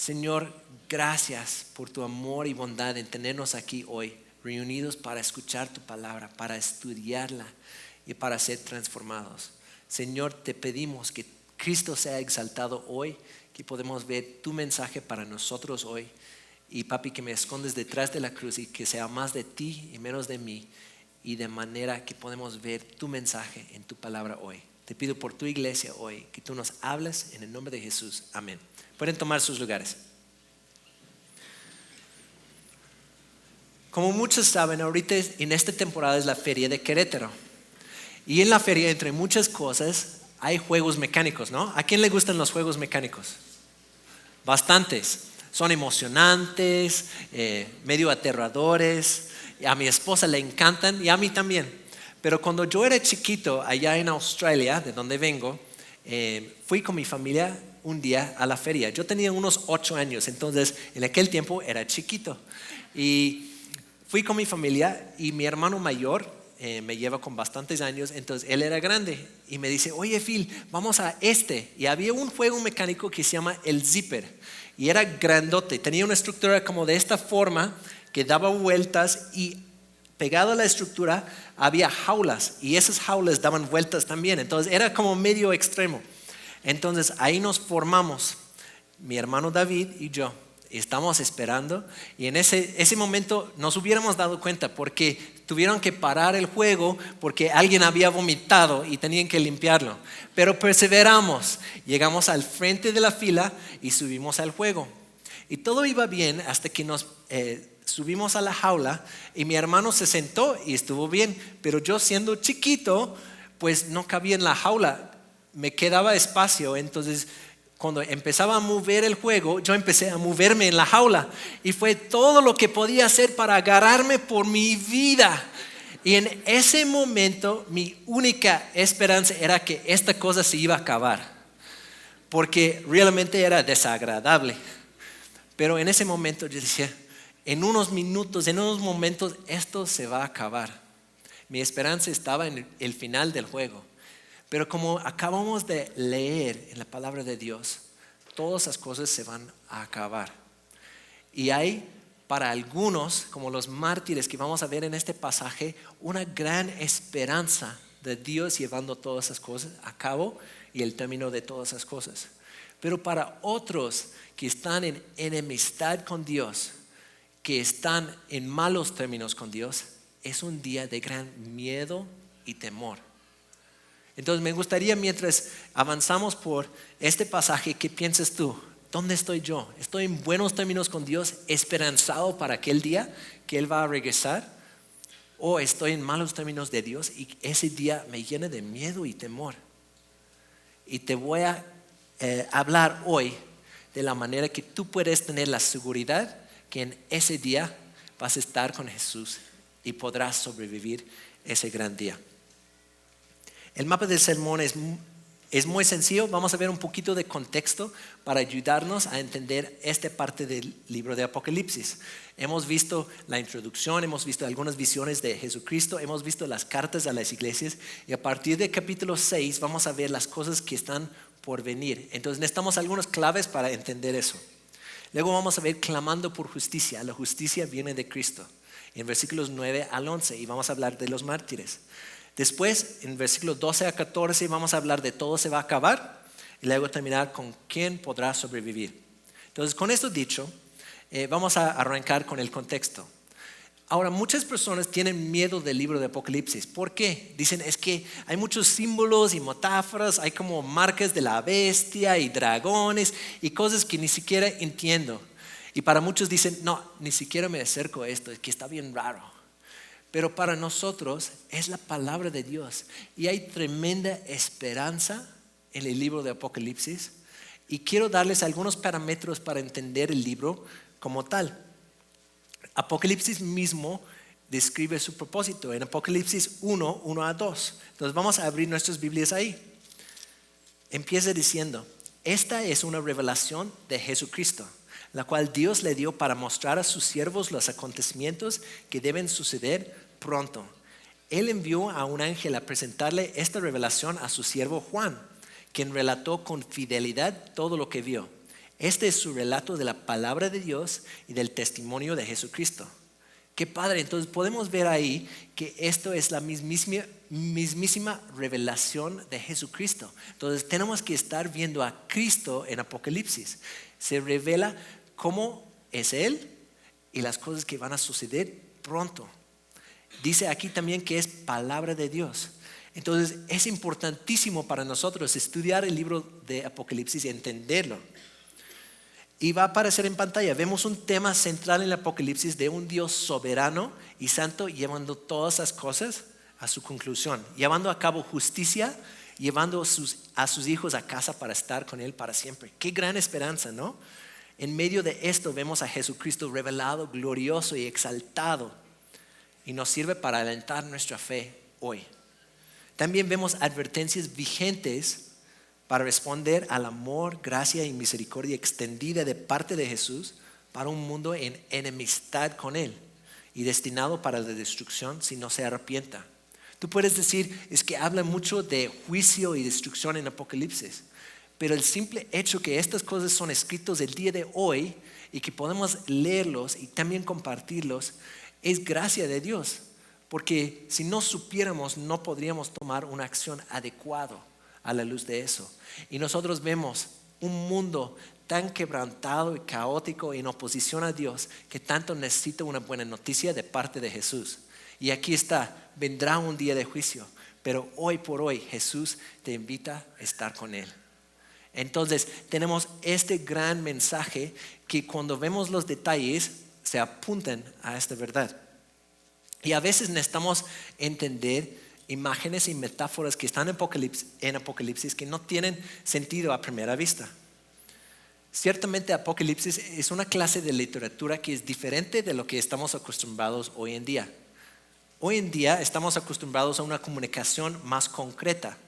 Señor, gracias por tu amor y bondad en tenernos aquí hoy, reunidos para escuchar tu palabra, para estudiarla y para ser transformados. Señor, te pedimos que Cristo sea exaltado hoy, que podemos ver tu mensaje para nosotros hoy. Y papi, que me escondes detrás de la cruz y que sea más de ti y menos de mí. Y de manera que podemos ver tu mensaje en tu palabra hoy. Te pido por tu iglesia hoy, que tú nos hables en el nombre de Jesús. Amén. Pueden tomar sus lugares. Como muchos saben, ahorita en esta temporada es la feria de Querétaro. Y en la feria, entre muchas cosas, hay juegos mecánicos, ¿no? ¿A quién le gustan los juegos mecánicos? Bastantes. Son emocionantes, medio aterradores. A mi esposa le encantan y a mí también. Pero cuando yo era chiquito, allá en Australia, de donde vengo, fui con mi familia un día a la feria. Yo tenía unos 8 años, entonces en aquel tiempo era chiquito. Y fui con mi familia y mi hermano mayor me lleva con bastantes años, entonces él era grande y me dice, oye Phil, vamos a este. Y había un juego mecánico que se llama el Zipper y era grandote, tenía una estructura como de esta forma que daba vueltas y pegado a la estructura había jaulas y esas jaulas daban vueltas también, entonces era como medio extremo. Entonces ahí nos formamos, mi hermano David y yo. Estamos esperando y en ese momento nos hubiéramos dado cuenta porque tuvieron que parar el juego porque alguien había vomitado y tenían que limpiarlo. Pero perseveramos, llegamos al frente de la fila y subimos al juego. Y todo iba bien hasta que nos subimos a la jaula y mi hermano se sentó y estuvo bien. Pero yo siendo chiquito, pues no cabía en la jaula, me quedaba espacio, entonces cuando empezaba a mover el juego, yo empecé a moverme en la jaula y fue todo lo que podía hacer para agarrarme por mi vida. Y en ese momento mi única esperanza era que esta cosa se iba a acabar, porque realmente era desagradable. Pero en ese momento yo decía, en unos minutos, en unos momentos, esto se va a acabar. Mi esperanza estaba en el final del juego. Pero como acabamos de leer en la palabra de Dios, todas esas cosas se van a acabar. Y hay para algunos, como los mártires que vamos a ver en este pasaje, una gran esperanza de Dios llevando todas esas cosas a cabo y el término de todas esas cosas. Pero para otros que están en enemistad con Dios, que están en malos términos con Dios, es un día de gran miedo y temor. Entonces me gustaría, mientras avanzamos por este pasaje, ¿qué piensas tú? ¿Dónde estoy yo? ¿Estoy en buenos términos con Dios, esperanzado para aquel día que Él va a regresar? ¿O estoy en malos términos de Dios y ese día me llena de miedo y temor? Y te voy a hablar hoy de la manera que tú puedes tener la seguridad que en ese día vas a estar con Jesús y podrás sobrevivir ese gran día. El mapa del sermón es muy sencillo. Vamos a ver un poquito de contexto para ayudarnos a entender esta parte del libro de Apocalipsis. Hemos visto la introducción, hemos visto algunas visiones de Jesucristo, hemos visto las cartas a las iglesias y a partir del capítulo 6 vamos a ver las cosas que están por venir. Entonces necesitamos algunas claves para entender eso. Luego vamos a ver clamando por justicia. La justicia viene de Cristo, en versículos 9 al 11, y vamos a hablar de los mártires. Después, en versículos 12 a 14, vamos a hablar de todo se va a acabar y luego terminar con quién podrá sobrevivir. Entonces, con esto dicho, vamos a arrancar con el contexto. Ahora, muchas personas tienen miedo del libro de Apocalipsis. ¿Por qué? Dicen, es que hay muchos símbolos y metáforas, hay como marcas de la bestia y dragones y cosas que ni siquiera entiendo. Y para muchos dicen, no, ni siquiera me acerco a esto, es que está bien raro. Pero para nosotros es la palabra de Dios y hay tremenda esperanza en el libro de Apocalipsis y quiero darles algunos parámetros para entender el libro como tal. Apocalipsis mismo describe su propósito en Apocalipsis 1 a 2. Entonces vamos a abrir nuestras Biblias ahí. Empieza diciendo, esta es una revelación de Jesucristo, la cual Dios le dio para mostrar a sus siervos los acontecimientos que deben suceder pronto. Él envió a un ángel a presentarle esta revelación a su siervo Juan, quien relató con fidelidad todo lo que vio. Este es su relato de la palabra de Dios y del testimonio de Jesucristo. Qué padre, entonces podemos ver ahí que esto es la mismísima revelación de Jesucristo. Entonces tenemos que estar viendo a Cristo en Apocalipsis. Se revela cómo es Él y las cosas que van a suceder pronto. Dice aquí también que es palabra de Dios. Entonces es importantísimo para nosotros estudiar el libro de Apocalipsis y entenderlo. Y va a aparecer en pantalla. Vemos un tema central en el Apocalipsis de un Dios soberano y santo llevando todas las cosas a su conclusión, llevando a cabo justicia, llevando a sus hijos a casa para estar con Él para siempre. Qué gran esperanza, ¿no? En medio de esto vemos a Jesucristo revelado, glorioso y exaltado, y nos sirve para alentar nuestra fe hoy. También vemos advertencias vigentes para responder al amor, gracia y misericordia extendida de parte de Jesús para un mundo en enemistad con Él y destinado para la destrucción si no se arrepienta. Tú puedes decir, es que habla mucho de juicio y destrucción en Apocalipsis, pero el simple hecho que estas cosas son escritos el día de hoy y que podemos leerlos y también compartirlos es gracia de Dios, porque si no supiéramos no podríamos tomar una acción adecuada a la luz de eso. Y nosotros vemos un mundo tan quebrantado y caótico en oposición a Dios que tanto necesita una buena noticia de parte de Jesús. Y aquí está, vendrá un día de juicio, pero hoy por hoy Jesús te invita a estar con Él. Entonces tenemos este gran mensaje que cuando vemos los detalles se apuntan a esta verdad. Y a veces necesitamos entender imágenes y metáforas que están en Apocalipsis que no tienen sentido a primera vista. Ciertamente Apocalipsis es una clase de literatura que es diferente de lo que estamos acostumbrados hoy en día. Hoy en día estamos acostumbrados a una comunicación más concreta.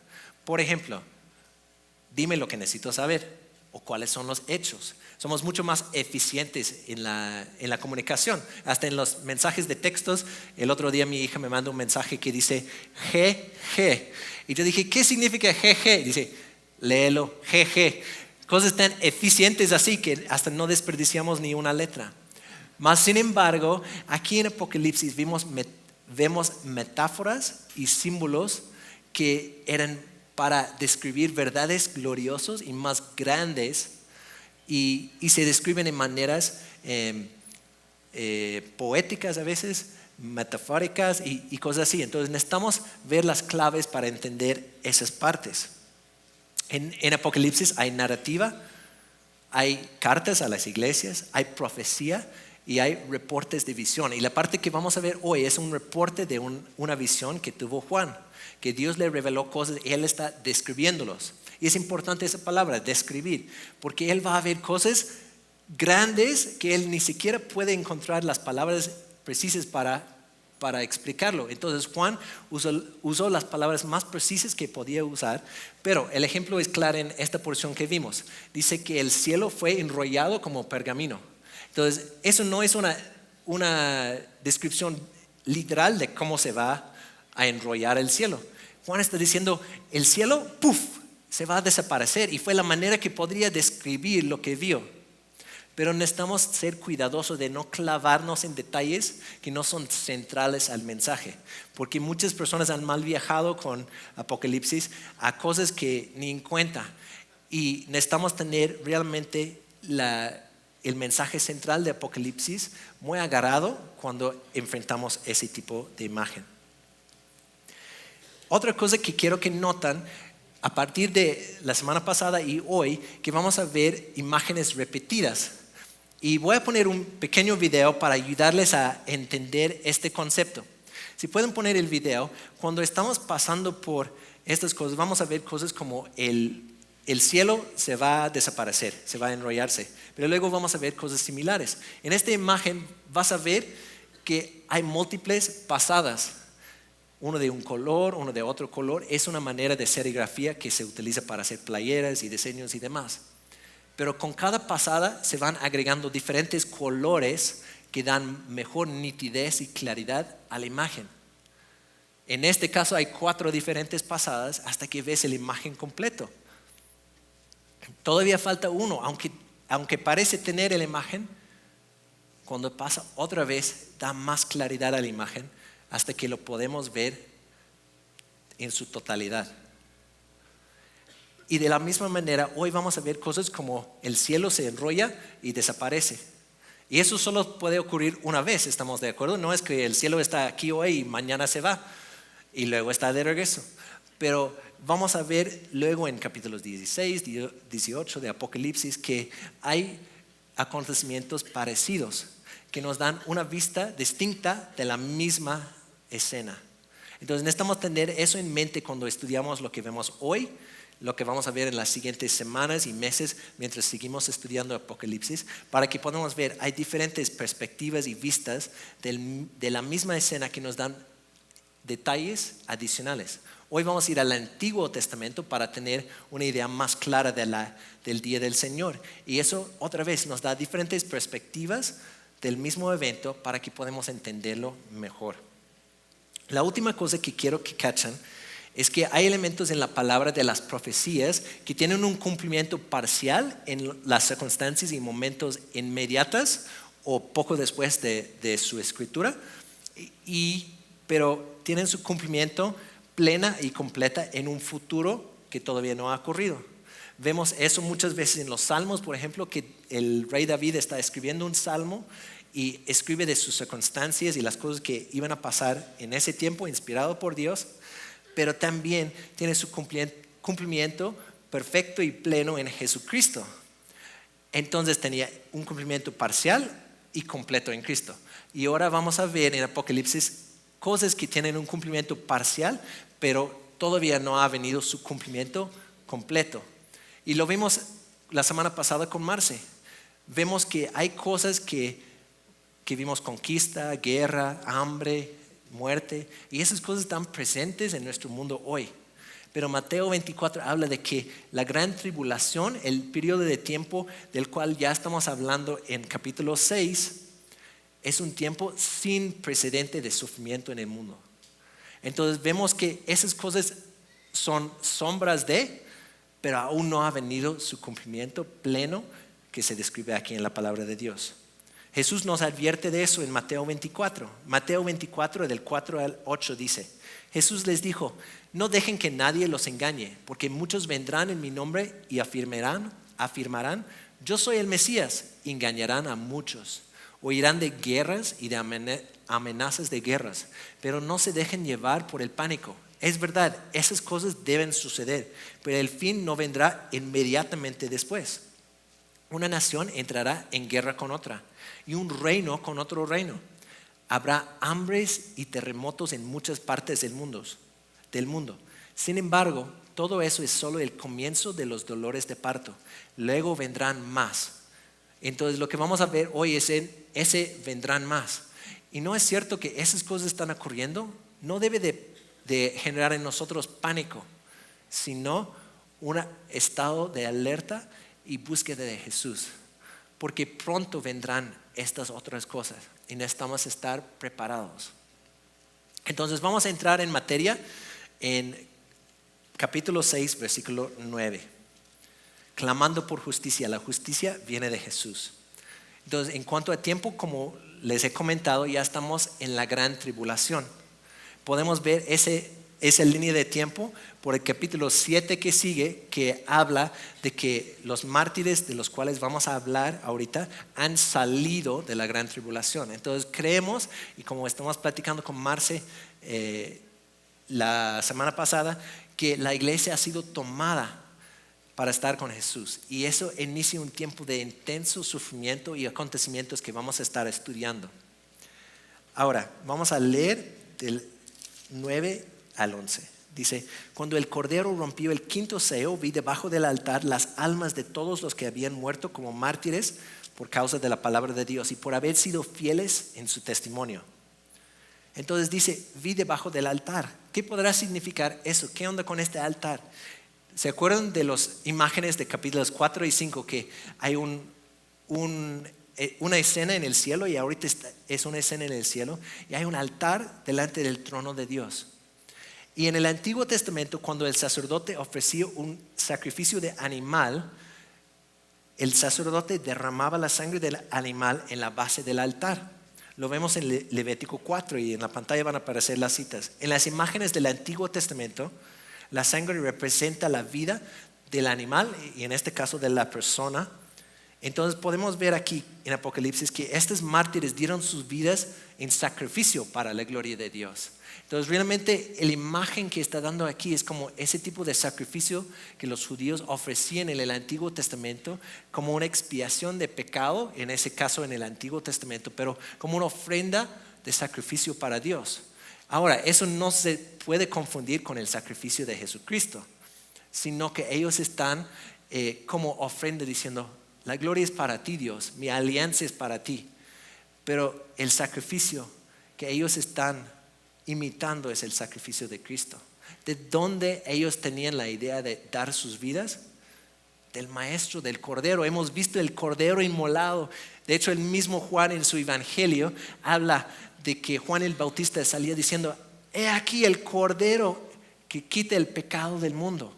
Por ejemplo, dime lo que necesito saber o cuáles son los hechos. Somos mucho más eficientes en la comunicación. Hasta en los mensajes de textos, el otro día mi hija me manda un mensaje que dice GG. Y yo dije, ¿qué significa GG? Dice, léelo, GG. Cosas tan eficientes así que hasta no desperdiciamos ni una letra. Mas sin embargo, aquí en Apocalipsis vemos metáforas y símbolos que eran para describir verdades gloriosas y más grandes y se describen en maneras poéticas a veces, metafóricas y cosas así. Entonces necesitamos ver las claves para entender esas partes. En Apocalipsis hay narrativa, hay cartas a las iglesias, hay profecía y hay reportes de visión. Y la parte que vamos a ver hoy es un reporte de una visión que tuvo Juan, que Dios le reveló cosas y él está describiéndolos. Y es importante esa palabra, describir, porque él va a ver cosas grandes que él ni siquiera puede encontrar las palabras precisas para explicarlo. Entonces Juan usó las palabras más precisas que podía usar, pero el ejemplo es claro en esta porción que vimos. Dice que el cielo fue enrollado como pergamino. Entonces eso no es una descripción literal de cómo se va a enrollar el cielo. Juan está diciendo, el cielo, ¡puf!, se va a desaparecer, y fue la manera que podría describir lo que vio. Pero necesitamos ser cuidadosos de no clavarnos en detalles que no son centrales al mensaje, porque muchas personas han mal viajado con Apocalipsis a cosas que ni en cuenta, y necesitamos tener realmente el mensaje central de Apocalipsis muy agarrado cuando enfrentamos ese tipo de imagen. Otra cosa que quiero que notan a partir de la semana pasada y hoy, que vamos a ver imágenes repetidas. Y voy a poner un pequeño video para ayudarles a entender este concepto. Si pueden poner el video, cuando estamos pasando por estas cosas, vamos a ver cosas como el cielo se va a desaparecer, se va a enrollarse. Pero luego vamos a ver cosas similares. En esta imagen vas a ver que hay múltiples pasadas. Uno de un color, uno de otro color. Es una manera de serigrafía que se utiliza para hacer playeras y diseños y demás. Pero con cada pasada se van agregando diferentes colores que dan mejor nitidez y claridad a la imagen. En este caso hay 4 diferentes pasadas hasta que ves la imagen completo. Todavía falta uno, aunque aunque parece tener la imagen, cuando pasa otra vez da más claridad a la imagen hasta que lo podemos ver en su totalidad. Y de la misma manera, hoy vamos a ver cosas como el cielo se enrolla y desaparece. Y eso solo puede ocurrir una vez, ¿estamos de acuerdo? No es que el cielo está aquí hoy y mañana se va y luego está de regreso. Pero vamos a ver luego en capítulos 16, 18 de Apocalipsis que hay acontecimientos parecidos que nos dan una vista distinta de la misma escena. Entonces necesitamos tener eso en mente cuando estudiamos lo que vemos hoy, lo que vamos a ver en las siguientes semanas y meses mientras seguimos estudiando Apocalipsis, para que podamos ver, hay diferentes perspectivas y vistas de la misma escena que nos dan detalles adicionales. Hoy vamos a ir al Antiguo Testamento para tener una idea más clara del día del Señor. Y eso otra vez nos da diferentes perspectivas del mismo evento para que podamos entenderlo mejor. La última cosa que quiero que cachen es que hay elementos en la palabra de las profecías que tienen un cumplimiento parcial en las circunstancias y momentos inmediatas o poco después de su escritura, pero tienen su cumplimiento plena y completa en un futuro que todavía no ha ocurrido. Vemos eso muchas veces en los salmos, por ejemplo, que el rey David está escribiendo un salmo y escribe de sus circunstancias y las cosas que iban a pasar en ese tiempo, inspirado por Dios, pero también tiene su cumplimiento perfecto y pleno en Jesucristo. Entonces tenía un cumplimiento parcial y completo en Cristo. Y ahora vamos a ver en Apocalipsis cosas que tienen un cumplimiento parcial, pero todavía no ha venido su cumplimiento completo. Y lo vimos la semana pasada con Marce. Vemos que hay cosas que vimos: conquista, guerra, hambre, muerte, y esas cosas están presentes en nuestro mundo hoy. Pero Mateo 24 habla de que la gran tribulación, el periodo de tiempo del cual ya estamos hablando en capítulo 6, es un tiempo sin precedente de sufrimiento en el mundo. Entonces vemos que esas cosas son sombras pero aún no ha venido su cumplimiento pleno que se describe aquí en la palabra de Dios. Jesús nos advierte de eso en Mateo 24. Mateo 24 del 4 al 8 dice: Jesús les dijo: no dejen que nadie los engañe, porque muchos vendrán en mi nombre y afirmarán, yo soy el Mesías, y engañarán a muchos. Oirán de guerras y de amenazas de guerras, pero no se dejen llevar por el pánico. Es verdad, esas cosas deben suceder, pero el fin no vendrá inmediatamente después. Una nación entrará en guerra con otra y un reino con otro reino. Habrá hambres y terremotos en muchas partes del mundo. Sin embargo, todo eso es solo el comienzo de los dolores de parto. Luego vendrán más. Entonces lo que vamos a ver hoy es ese vendrán más. Y no es cierto que esas cosas están ocurriendo. No debe de generar en nosotros pánico, sino un estado de alerta y búsqueda de Jesús, porque pronto vendrán estas otras cosas y necesitamos estar preparados. Entonces vamos a entrar en materia en capítulo 6 versículo 9. Clamando por justicia. La justicia viene de Jesús. Entonces, en cuanto a tiempo, como les he comentado, ya estamos en la gran tribulación. Podemos ver esa línea de tiempo por el capítulo 7 que sigue, que habla de que los mártires de los cuales vamos a hablar ahorita han salido de la gran tribulación. Entonces creemos, y como estamos platicando con Marce la semana pasada, que la iglesia ha sido tomada para estar con Jesús, y eso inicia un tiempo de intenso sufrimiento y acontecimientos que vamos a estar estudiando. Ahora vamos a leer del 9 al 11. Dice: cuando el Cordero rompió el quinto sello, vi debajo del altar las almas de todos los que habían muerto como mártires por causa de la palabra de Dios y por haber sido fieles en su testimonio. Entonces dice, vi debajo del altar. ¿Qué podrá significar eso? ¿Qué onda con este altar? ¿Se acuerdan de las imágenes de capítulos 4 y 5 que hay una escena en el cielo, y ahorita es una escena en el cielo, y hay un altar delante del trono de Dios? Y en el Antiguo Testamento, cuando el sacerdote ofrecía un sacrificio de animal, el sacerdote derramaba la sangre del animal en la base del altar. Lo vemos en Levítico 4 y en la pantalla van a aparecer las citas. En las imágenes del Antiguo Testamento, la sangre representa la vida del animal y en este caso de la persona. Entonces podemos ver aquí en Apocalipsis que estos mártires dieron sus vidas en sacrificio para la gloria de Dios. Entonces realmente la imagen que está dando aquí es como ese tipo de sacrificio que los judíos ofrecían en el Antiguo Testamento como una expiación de pecado, en ese caso en el Antiguo Testamento, pero como una ofrenda de sacrificio para Dios. Ahora, eso no se puede confundir con el sacrificio de Jesucristo, sino que ellos están como ofrenda diciendo, la gloria es para ti, Dios, mi alianza es para ti. Pero el sacrificio que ellos están imitando es el sacrificio de Cristo. ¿De dónde ellos tenían la idea de dar sus vidas? Del maestro, del cordero. Hemos visto el cordero inmolado. De hecho, el mismo Juan en su evangelio habla de que Juan el Bautista salía diciendo, he aquí el cordero que quita el pecado del mundo.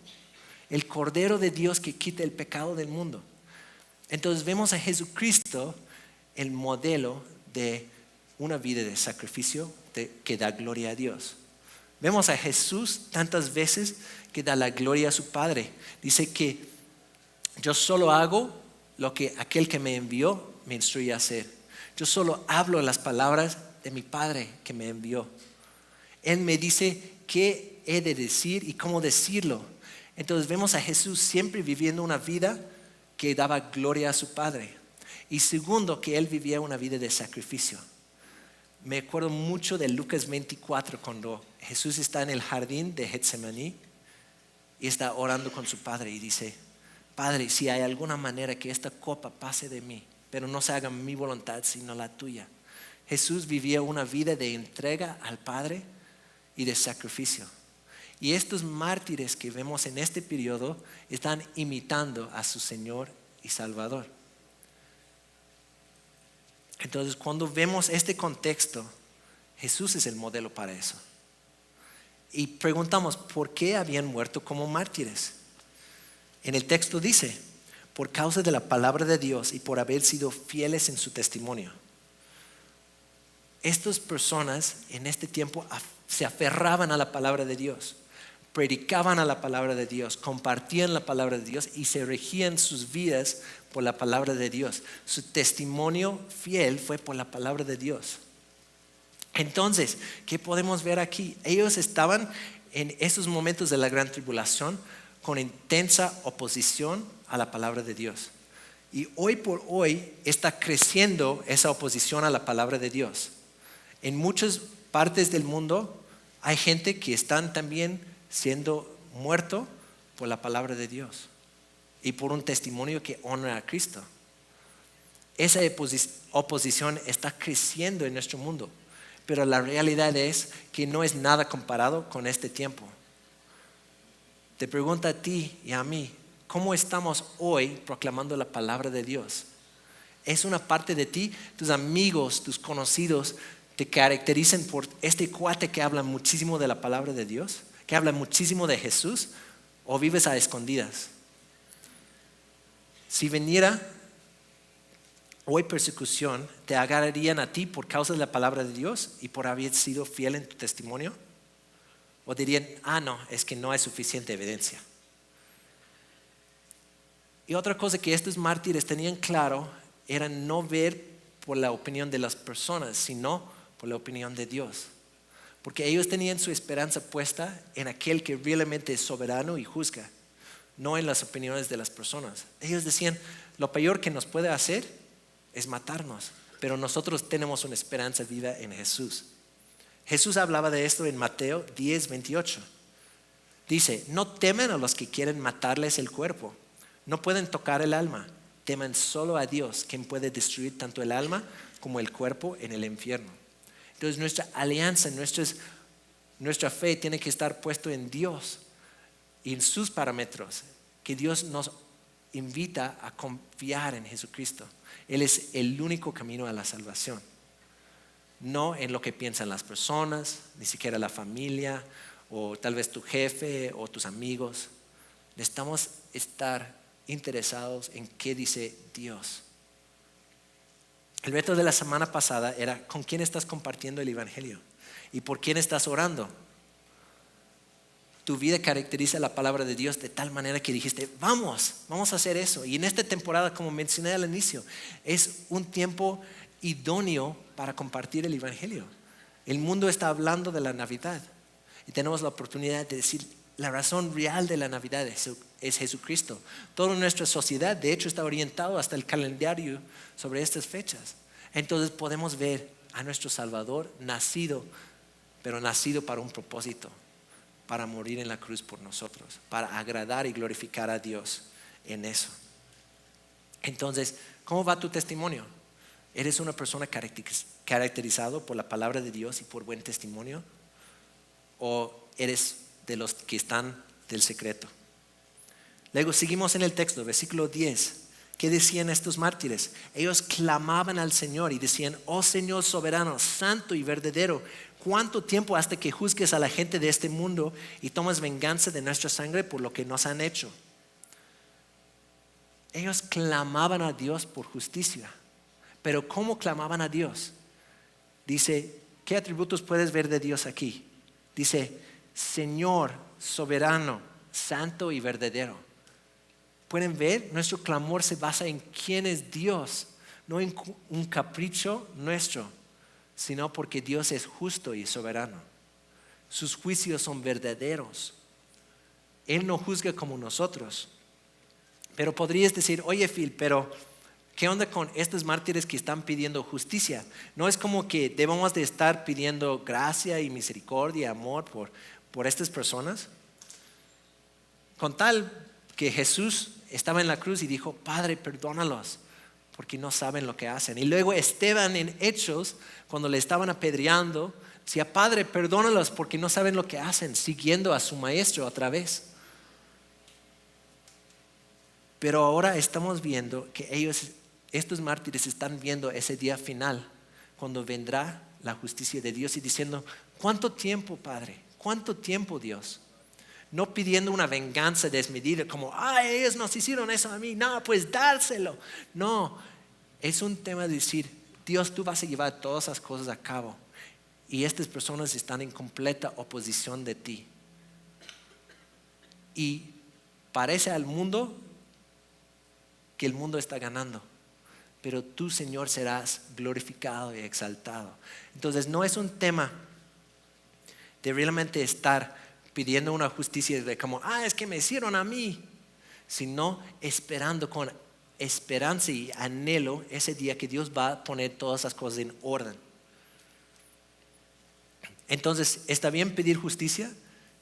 El cordero de Dios que quita el pecado del mundo. Entonces vemos a Jesucristo, el modelo de una vida de sacrificio que da gloria a Dios. Vemos a Jesús tantas veces que da la gloria a su Padre. Dice que yo solo hago lo que aquel que me envió me instruye a hacer. Yo solo hablo las palabras de mi Padre que me envió. Él me dice qué he de decir y cómo decirlo. Entonces vemos a Jesús siempre viviendo una vida que daba gloria a su Padre. Y segundo, que Él vivía una vida de sacrificio. Me acuerdo mucho de Lucas 24 cuando Jesús está en el jardín de Getsemaní y está orando con su Padre y dice, Padre, si hay alguna manera que esta copa pase de mí, pero no se haga mi voluntad sino la tuya. Jesús vivía una vida de entrega al Padre y de sacrificio. Y estos mártires que vemos en este periodo están imitando a su Señor y Salvador. Entonces, cuando vemos este contexto, Jesús es el modelo para eso. Y preguntamos, ¿por qué habían muerto como mártires? En el texto dice, por causa de la palabra de Dios y por haber sido fieles en su testimonio. Estas personas en este tiempo se aferraban a la palabra de Dios, predicaban a la palabra de Dios, compartían la palabra de Dios y se regían sus vidas por la palabra de Dios. Su testimonio fiel fue por la palabra de Dios. Entonces, ¿qué podemos ver aquí? Ellos estaban en esos momentos de la gran tribulación con intensa oposición a la palabra de Dios. Y hoy por hoy está creciendo esa oposición a la palabra de Dios. En muchas partes del mundo hay gente que están también siendo muerto por la palabra de Dios y por un testimonio que honra a Cristo. Esa oposición está creciendo en nuestro mundo, pero la realidad es que no es nada comparado con este tiempo. Te pregunto a ti y a mí, ¿cómo estamos hoy proclamando la palabra de Dios? ¿Es una parte de ti, tus amigos, tus conocidos te caracterizan por este cuate que habla muchísimo de la palabra de Dios, que habla muchísimo de Jesús, o vives a escondidas? Si viniera hoy persecución, ¿te agarrarían a ti por causa de la palabra de Dios y por haber sido fiel en tu testimonio? ¿O dirían, no, es que no hay suficiente evidencia? Y otra cosa que estos mártires tenían claro era no ver por la opinión de las personas, sino por la opinión de Dios. Porque ellos tenían su esperanza puesta en aquel que realmente es soberano y juzga, no en las opiniones de las personas. Ellos decían, lo peor que nos puede hacer es matarnos, pero nosotros tenemos una esperanza viva en Jesús. Jesús hablaba de esto en Mateo 10:28. Dice, no teman a los que quieren matarles el cuerpo, no pueden tocar el alma, teman solo a Dios, quien puede destruir tanto el alma como el cuerpo en el infierno. Entonces nuestra alianza, nuestra fe tiene que estar puesto en Dios y en sus parámetros, que Dios nos invita a confiar en Jesucristo. Él es el único camino a la salvación, no en lo que piensan las personas, ni siquiera la familia o tal vez tu jefe o tus amigos. Necesitamos estar interesados en qué dice Dios. El reto de la semana pasada era con quién estás compartiendo el evangelio y por quién estás orando. Tu vida caracteriza la palabra de Dios de tal manera que dijiste, vamos a hacer eso. Y en esta temporada, como mencioné al inicio, es un tiempo idóneo para compartir el evangelio. El mundo está hablando de la Navidad y tenemos la oportunidad de decir la razón real de la Navidad es Jesucristo. Toda nuestra sociedad, de hecho, está orientado hasta el calendario sobre estas fechas. Entonces podemos ver a nuestro Salvador nacido, pero nacido para un propósito, para morir en la cruz por nosotros, para agradar y glorificar a Dios en eso. Entonces, ¿cómo va tu testimonio? ¿Eres una persona caracterizado por la palabra de Dios y por buen testimonio? ¿O eres de los que están del secreto? Luego seguimos en el texto, versículo 10. ¿Qué decían estos mártires? Ellos clamaban al Señor y decían, oh Señor soberano, santo y verdadero, ¿cuánto tiempo hasta que juzgues a la gente de este mundo y tomes venganza de nuestra sangre por lo que nos han hecho? Ellos clamaban a Dios por justicia. Pero ¿cómo clamaban a Dios? Dice, ¿qué atributos puedes ver de Dios aquí? Dice, Señor, soberano, santo y verdadero. Pueden ver, nuestro clamor se basa en quién es Dios, no en un capricho nuestro, sino porque Dios es justo y soberano. Sus juicios son verdaderos. Él no juzga como nosotros. Pero podrías decir, oye Phil, pero ¿qué onda con estos mártires que están pidiendo justicia? No es como que debemos de estar pidiendo gracia y misericordia, amor por estas personas. Con tal que Jesús estaba en la cruz y dijo, Padre, perdónalos, porque no saben lo que hacen. Y luego Esteban en Hechos, cuando le estaban apedreando, decía, Padre, perdónalos, porque no saben lo que hacen, siguiendo a su maestro otra vez. Pero ahora estamos viendo que estos mártires están viendo ese día final, cuando vendrá la justicia de Dios y diciendo, ¿cuánto tiempo, Padre? ¿Cuánto tiempo, Dios? No pidiendo una venganza desmedida como, ellos nos hicieron eso a mí, no, pues dárselo. No, es un tema de decir, Dios, tú vas a llevar todas esas cosas a cabo y estas personas están en completa oposición de ti. Y parece al mundo que el mundo está ganando, pero tú, Señor, serás glorificado y exaltado. Entonces no es un tema de realmente estar pidiendo una justicia de como, es que me hicieron a mí, sino esperando con esperanza y anhelo ese día que Dios va a poner todas esas cosas en orden. Entonces, ¿está bien pedir justicia?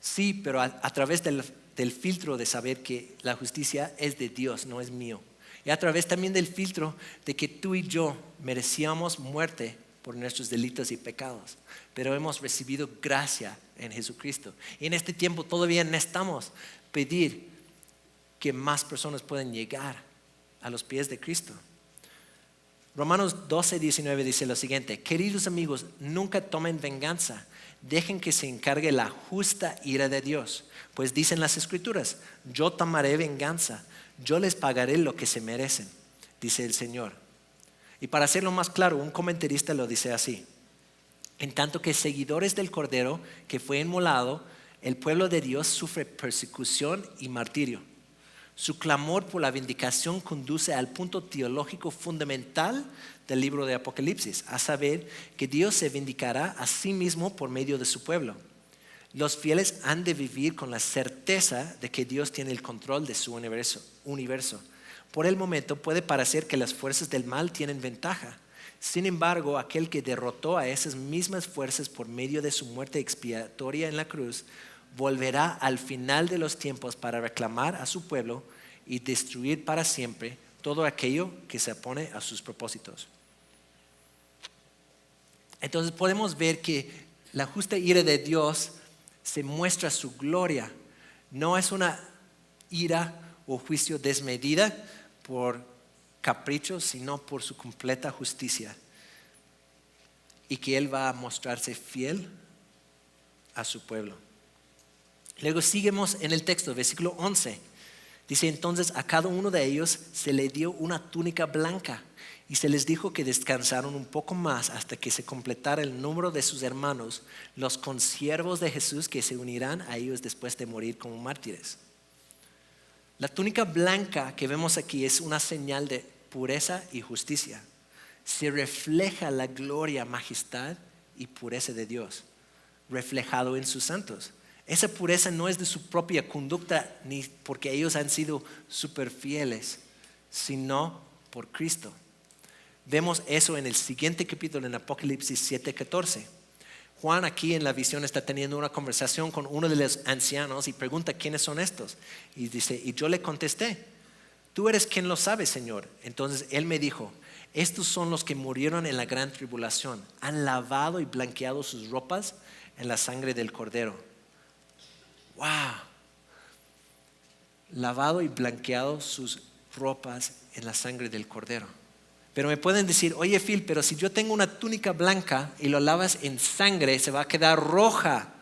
Sí, pero a través del filtro de saber que la justicia es de Dios, no es mío. Y a través también del filtro de que tú y yo merecíamos muerte por nuestros delitos y pecados, pero hemos recibido gracia en Jesucristo. Y en este tiempo todavía necesitamos pedir que más personas puedan llegar a los pies de Cristo. Romanos 12:19 dice lo siguiente: queridos amigos, nunca tomen venganza, dejen que se encargue la justa ira de Dios, pues dicen las Escrituras, yo tomaré venganza, yo les pagaré lo que se merecen, dice el Señor. Y para hacerlo más claro, un comentarista lo dice así: en tanto que seguidores del Cordero que fue inmolado, el pueblo de Dios sufre persecución y martirio. Su clamor por la vindicación conduce al punto teológico fundamental del libro de Apocalipsis, a saber que Dios se vindicará a sí mismo por medio de su pueblo. Los fieles han de vivir con la certeza de que Dios tiene el control de su universo. Por el momento puede parecer que las fuerzas del mal tienen ventaja. Sin embargo, aquel que derrotó a esas mismas fuerzas por medio de su muerte expiatoria en la cruz, volverá al final de los tiempos para reclamar a su pueblo y destruir para siempre todo aquello que se opone a sus propósitos. Entonces podemos ver que la justa ira de Dios se muestra su gloria. No es una ira o juicio desmedida por caprichos, sino por su completa justicia. Y que Él va a mostrarse fiel a su pueblo. Luego seguimos en el texto, versículo 11. Dice, entonces a cada uno de ellos se le dio una túnica blanca y se les dijo que descansaron un poco más hasta que se completara el número de sus hermanos, los consiervos de Jesús que se unirán a ellos después de morir como mártires. La túnica blanca que vemos aquí es una señal de pureza y justicia. Se refleja la gloria, majestad y pureza de Dios, reflejado en sus santos. Esa pureza no es de su propia conducta ni porque ellos han sido súper fieles, sino por Cristo. Vemos eso en el siguiente capítulo, en Apocalipsis 7:14. Juan aquí en la visión está teniendo una conversación con uno de los ancianos y pregunta quiénes son estos. Y dice, y yo le contesté, tú eres quien lo sabe, Señor. Entonces él me dijo, estos son los que murieron en la gran tribulación. Han lavado y blanqueado sus ropas en la sangre del Cordero. ¡Wow! Lavado y blanqueado sus ropas en la sangre del Cordero. Pero me pueden decir, oye Phil, pero si yo tengo una túnica blanca y lo lavas en sangre, se va a quedar roja.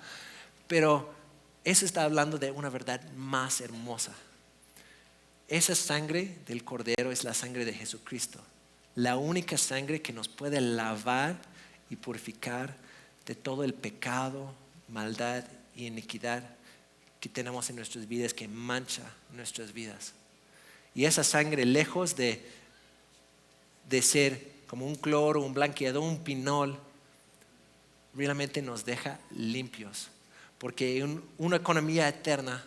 Pero eso está hablando de una verdad más hermosa. Esa sangre del Cordero es la sangre de Jesucristo. La única sangre que nos puede lavar y purificar de todo el pecado, maldad y iniquidad que tenemos en nuestras vidas, que mancha nuestras vidas. Y esa sangre, lejos de ser como un cloro, un blanqueador, un pinol, realmente nos deja limpios. Porque en una economía eterna,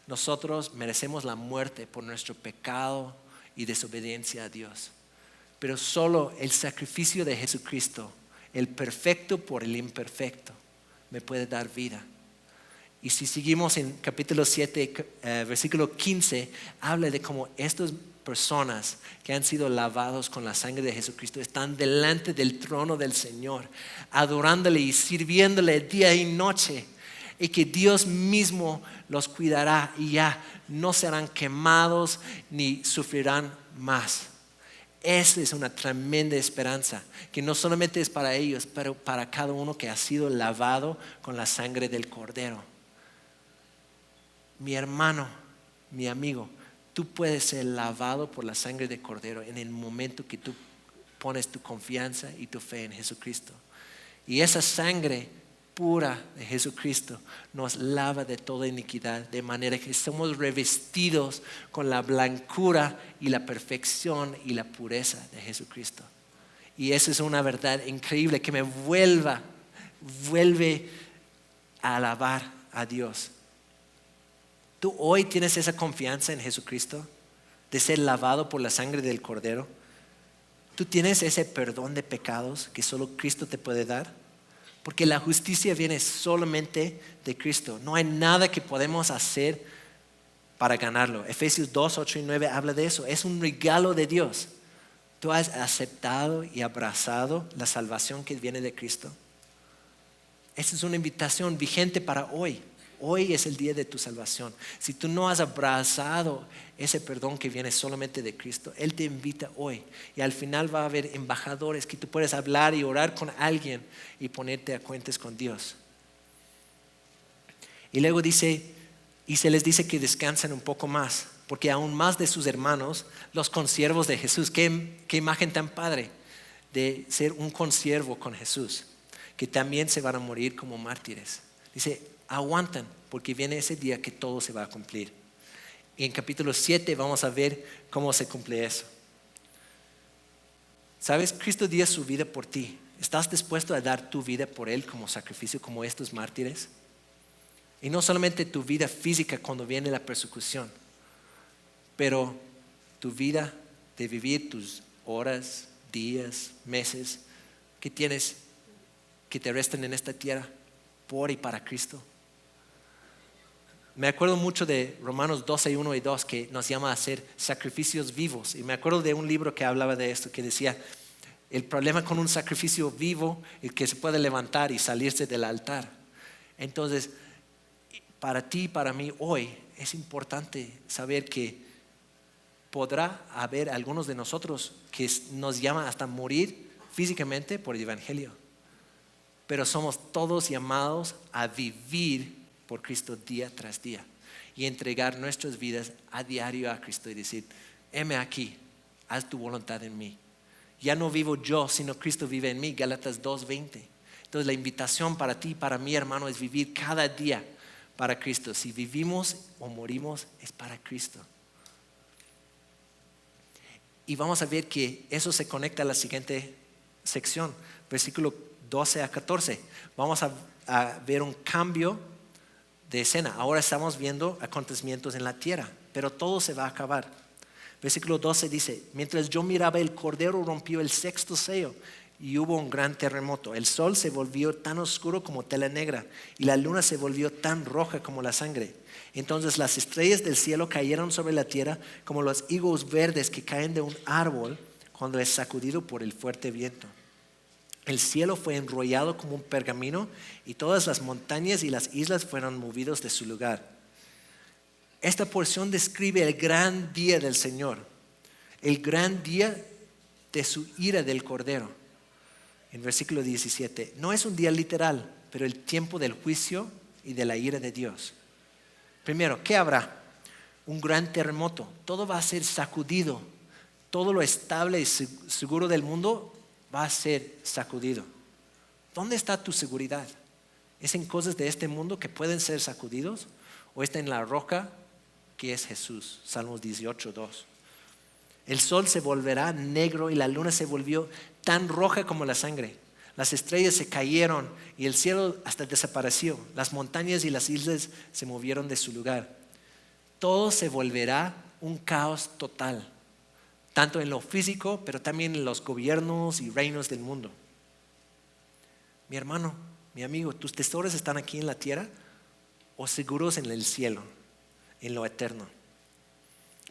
nosotros merecemos la muerte por nuestro pecado y desobediencia a Dios. Pero solo el sacrificio de Jesucristo, el perfecto por el imperfecto, me puede dar vida. Y si seguimos en capítulo 7, versículo 15, habla de cómo estas personas que han sido lavados con la sangre de Jesucristo están delante del trono del Señor, adorándole y sirviéndole día y noche, y que Dios mismo los cuidará y ya no serán quemados ni sufrirán más. Esa es una tremenda esperanza que no solamente es para ellos, pero para cada uno que ha sido lavado con la sangre del Cordero. Mi hermano, mi amigo, tú puedes ser lavado por la sangre del Cordero en el momento que tú pones tu confianza y tu fe en Jesucristo. Y esa sangre pura de Jesucristo nos lava de toda iniquidad, de manera que somos revestidos con la blancura y la perfección y la pureza de Jesucristo. Y esa es una verdad increíble que me vuelve a alabar a Dios. ¿Tú hoy tienes esa confianza en Jesucristo de ser lavado por la sangre del Cordero? ¿Tú tienes ese perdón de pecados que solo Cristo te puede dar? Porque la justicia viene solamente de Cristo. No hay nada que podemos hacer para ganarlo. Efesios 2, 8 y 9 habla de eso. Es un regalo de Dios. ¿Tú has aceptado y abrazado la salvación que viene de Cristo? Esa es una invitación vigente para hoy. Hoy es el día de tu salvación. Si tú no has abrazado ese perdón que viene solamente de Cristo, Él te invita hoy. Y al final va a haber embajadores que tú puedes hablar y orar con alguien y ponerte a cuentas con Dios. Y luego dice, y se les dice que descansen un poco más, porque aún más de sus hermanos, los consiervos de Jesús, qué imagen tan padre de ser un consiervo con Jesús, que también se van a morir como mártires. Dice, aguantan, porque viene ese día que todo se va a cumplir. Y en capítulo 7 vamos a ver cómo se cumple eso. ¿Sabes? Cristo dio su vida por ti. ¿Estás dispuesto a dar tu vida por Él como sacrificio, como estos mártires? Y no solamente tu vida física cuando viene la persecución, pero tu vida de vivir tus horas, días, meses que tienes, que te restan en esta tierra por y para Cristo. Me acuerdo mucho de Romanos 12, 1 y 2 que nos llama a hacer sacrificios vivos. Y me acuerdo de un libro que hablaba de esto, que decía, el problema con un sacrificio vivo es que se puede levantar y salirse del altar. Entonces, para ti y para mí hoy es importante saber que podrá haber algunos de nosotros que nos llama hasta morir físicamente por el Evangelio. Pero somos todos llamados a vivir por Cristo día tras día. y entregar nuestras vidas a diario a Cristo y decir, heme aquí, haz tu voluntad en mí. Ya no vivo yo, sino Cristo vive en mí, Gálatas 2:20. Entonces la invitación para ti y para mí, hermano, es vivir cada día para Cristo. Si vivimos o morimos, es para Cristo. Y vamos a ver que eso se conecta a la siguiente sección, versículo 12 a 14. Vamos a ver un cambio de escena. Ahora estamos viendo acontecimientos en la tierra, pero todo se va a acabar. Versículo 12 dice, mientras yo miraba, el Cordero rompió el sexto sello y hubo un gran terremoto. El sol se volvió tan oscuro como tela negra y la luna se volvió tan roja como la sangre. Entonces las estrellas del cielo cayeron sobre la tierra como los higos verdes que caen de un árbol cuando es sacudido por el fuerte viento. El cielo fue enrollado como un pergamino y todas las montañas y las islas fueron movidos de su lugar. Esta porción describe el gran día del Señor, el gran día de su ira del Cordero. En versículo 17, no es un día literal, pero el tiempo del juicio y de la ira de Dios. Primero, ¿qué habrá? Un gran terremoto, todo va a ser sacudido, todo lo estable y seguro del mundo va a ser sacudido. ¿Dónde está tu seguridad? ¿Es en cosas de este mundo que pueden ser sacudidos? ¿O está en la roca que es Jesús? Salmos 18:2. El sol se volverá negro y la luna se volvió tan roja como la sangre. Las estrellas se cayeron y el cielo hasta desapareció. Las montañas y las islas se movieron de su lugar. Todo se volverá un caos total, tanto en lo físico, pero también en los gobiernos y reinos del mundo. Mi hermano, mi amigo, ¿tus tesoros están aquí en la tierra o seguros en el cielo, en lo eterno?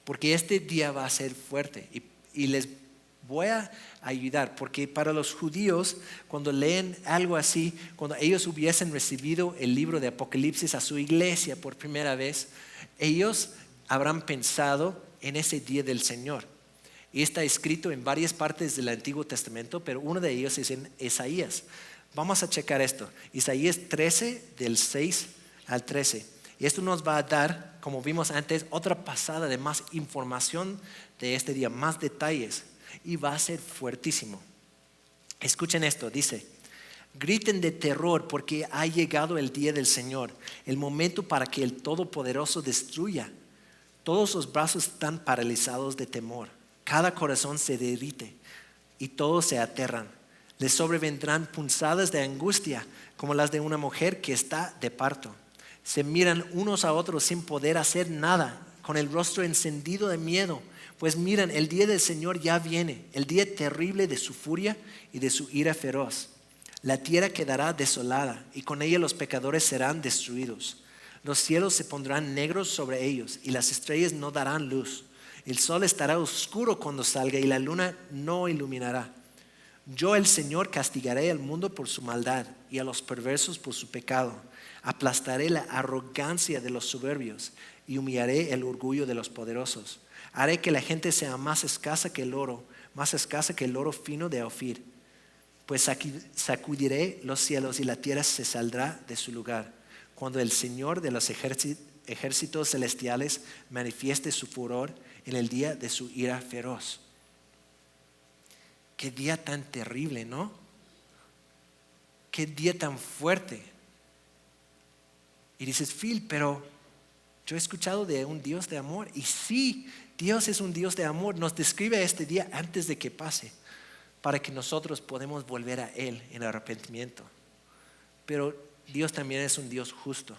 Porque este día va a ser fuerte y les voy a ayudar, porque para los judíos, cuando leen algo así, cuando ellos hubiesen recibido el libro de Apocalipsis a su iglesia por primera vez, ellos habrán pensado en ese día del Señor. Y está escrito en varias partes del Antiguo Testamento, pero uno de ellos es en Isaías. Vamos a checar esto. Isaías 13, del 6 al 13. Y esto nos va a dar, como vimos antes, otra pasada de más información de este día, más detalles. Y va a ser fuertísimo. Escuchen esto, dice: griten de terror porque ha llegado el día del Señor, el momento para que el Todopoderoso destruya. Todos los brazos están paralizados de temor, cada corazón se derrite y todos se aterran. Les sobrevendrán punzadas de angustia como las de una mujer que está de parto. Se miran unos a otros sin poder hacer nada, con el rostro encendido de miedo. Pues miran, el día del Señor ya viene, el día terrible de su furia y de su ira feroz. La tierra quedará desolada y con ella los pecadores serán destruidos. Los cielos se pondrán negros sobre ellos y las estrellas no darán luz. El sol estará oscuro cuando salga y la luna no iluminará. Yo, el Señor, castigaré al mundo por su maldad y a los perversos por su pecado. Aplastaré la arrogancia de los soberbios y humillaré el orgullo de los poderosos. Haré que la gente sea más escasa que el oro fino de Ofir. Pues sacudiré los cielos y la tierra se saldrá de su lugar, cuando el Señor de los ejércitos celestiales manifieste su furor en el día de su ira feroz. Qué día tan terrible, ¿no? Qué día tan fuerte. Y dices, Phil, pero yo he escuchado de un Dios de amor. Y sí, Dios es un Dios de amor. Nos describe este día antes de que pase, para que nosotros podamos volver a Él en arrepentimiento. Pero Dios también es un Dios justo.